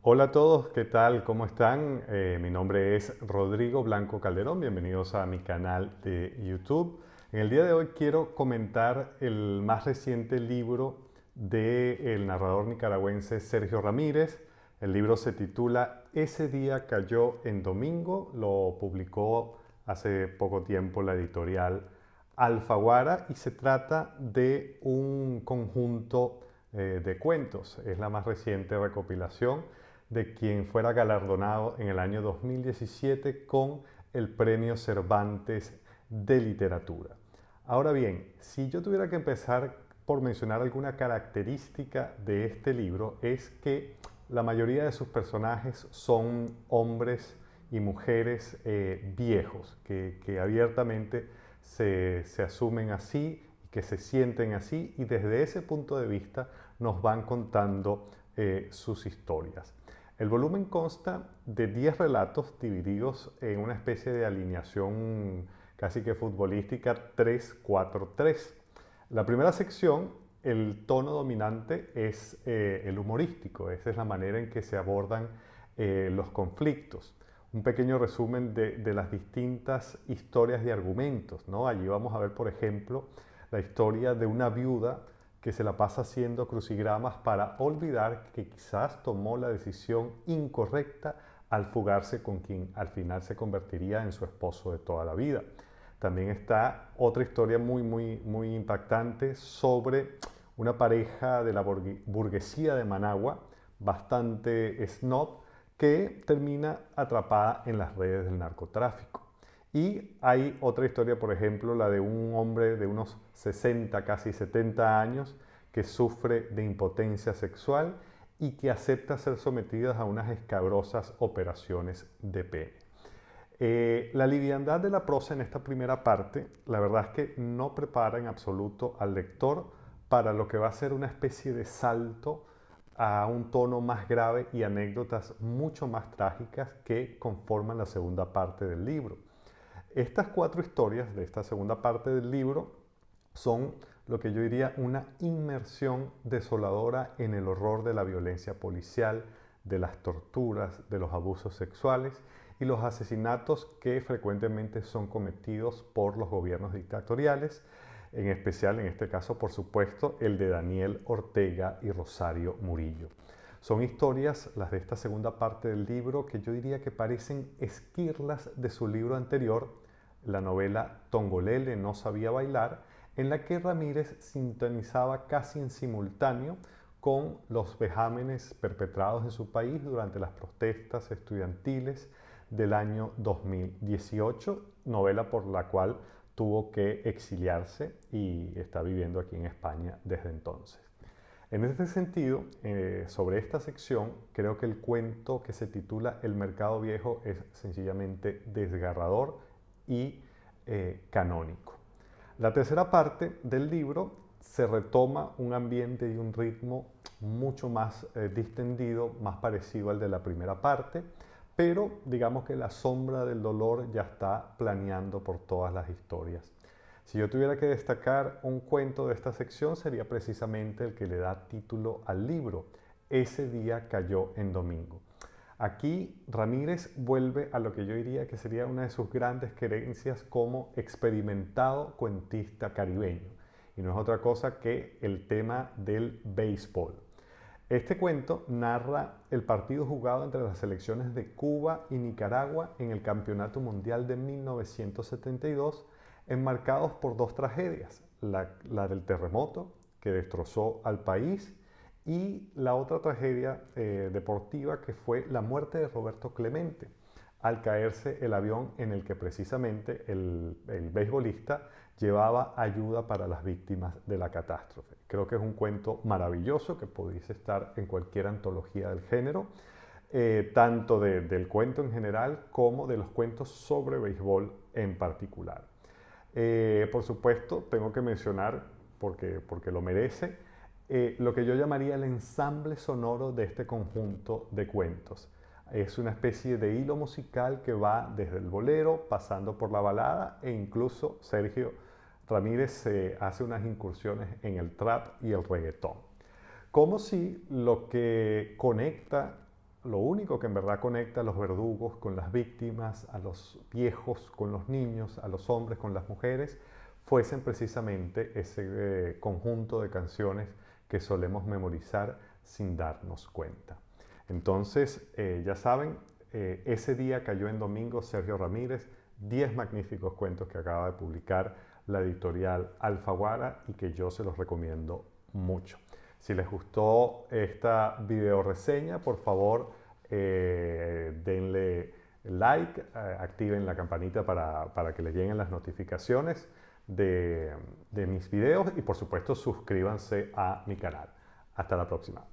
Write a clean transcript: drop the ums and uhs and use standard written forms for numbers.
Hola a todos, ¿qué tal? ¿Cómo están? Mi nombre es Rodrigo Blanco Calderón, bienvenidos a mi canal de YouTube. En el día de hoy quiero comentar el más reciente libro del narrador nicaragüense Sergio Ramírez. El libro se titula Ese día cayó en domingo, lo publicó hace poco tiempo la editorial Alfaguara y se trata de un conjunto de cuentos. Es la más reciente recopilación de quien fuera galardonado en el año 2017 con el Premio Cervantes de Literatura. Ahora bien, si yo tuviera que empezar por mencionar alguna característica de este libro, es que la mayoría de sus personajes son hombres y mujeres viejos, que abiertamente se asumen así, que se sienten así y desde ese punto de vista nos van contando sus historias. El volumen consta de 10 relatos divididos en una especie de alineación casi que futbolística 3-4-3. La primera sección, el tono dominante es el humorístico, esa es la manera en que se abordan los conflictos. Un pequeño resumen de las distintas historias y argumentos, ¿no? Allí vamos a ver, por ejemplo, la historia de una viuda que se la pasa haciendo crucigramas para olvidar que quizás tomó la decisión incorrecta al fugarse con quien al final se convertiría en su esposo de toda la vida. También está otra historia muy impactante sobre una pareja de la burguesía de Managua, bastante snob, que termina atrapada en las redes del narcotráfico. Y hay otra historia, por ejemplo, la de un hombre de unos 60, casi 70 años, que sufre de impotencia sexual y que acepta ser sometidas a unas escabrosas operaciones de pene. La liviandad de la prosa en esta primera parte, la verdad es que no prepara en absoluto al lector para lo que va a ser una especie de salto a un tono más grave y anécdotas mucho más trágicas que conforman la segunda parte del libro. Estas cuatro historias de esta segunda parte del libro son lo que yo diría una inmersión desoladora en el horror de la violencia policial, de las torturas, de los abusos sexuales y los asesinatos que frecuentemente son cometidos por los gobiernos dictatoriales, en especial en este caso, por supuesto, el de Daniel Ortega y Rosario Murillo. Son historias, las de esta segunda parte del libro, que yo diría que parecen esquirlas de su libro anterior, la novela Tongolele no sabía bailar, en la que Ramírez sintonizaba casi en simultáneo con los vejámenes perpetrados en su país durante las protestas estudiantiles del año 2018, novela por la cual tuvo que exiliarse y está viviendo aquí en España desde entonces. En este sentido, sobre esta sección, creo que el cuento que se titula El Mercado Viejo es sencillamente desgarrador y canónico. La tercera parte del libro se retoma un ambiente y un ritmo mucho más distendido, más parecido al de la primera parte, pero digamos que la sombra del dolor ya está planeando por todas las historias. Si yo tuviera que destacar un cuento de esta sección sería precisamente el que le da título al libro, Ese día cayó en domingo. Aquí Ramírez vuelve a lo que yo diría que sería una de sus grandes querencias como experimentado cuentista caribeño. Y no es otra cosa que el tema del béisbol. Este cuento narra el partido jugado entre las selecciones de Cuba y Nicaragua en el Campeonato Mundial de 1972, enmarcados por dos tragedias, la del terremoto que destrozó al país y la otra tragedia deportiva que fue la muerte de Roberto Clemente al caerse el avión en el que precisamente el beisbolista llevaba ayuda para las víctimas de la catástrofe. Creo que es un cuento maravilloso que pudiese estar en cualquier antología del género, tanto del cuento en general como de los cuentos sobre béisbol en particular. Por supuesto, tengo que mencionar, porque lo merece, lo que yo llamaría el ensamble sonoro de este conjunto de cuentos. Es una especie de hilo musical que va desde el bolero, pasando por la balada e incluso Sergio Ramírez hace unas incursiones en el trap y el reggaetón. Como si lo que conecta lo único que en verdad conecta a los verdugos con las víctimas, a los viejos con los niños, a los hombres con las mujeres, fuesen precisamente ese conjunto de canciones que solemos memorizar sin darnos cuenta. Entonces, ya saben, ese día cayó en domingo Sergio Ramírez, 10 magníficos cuentos que acaba de publicar la editorial Alfaguara y que yo se los recomiendo mucho. Si les gustó esta video reseña, por favor denle like, activen la campanita para que les lleguen las notificaciones de mis videos y por supuesto suscríbanse a mi canal. Hasta la próxima.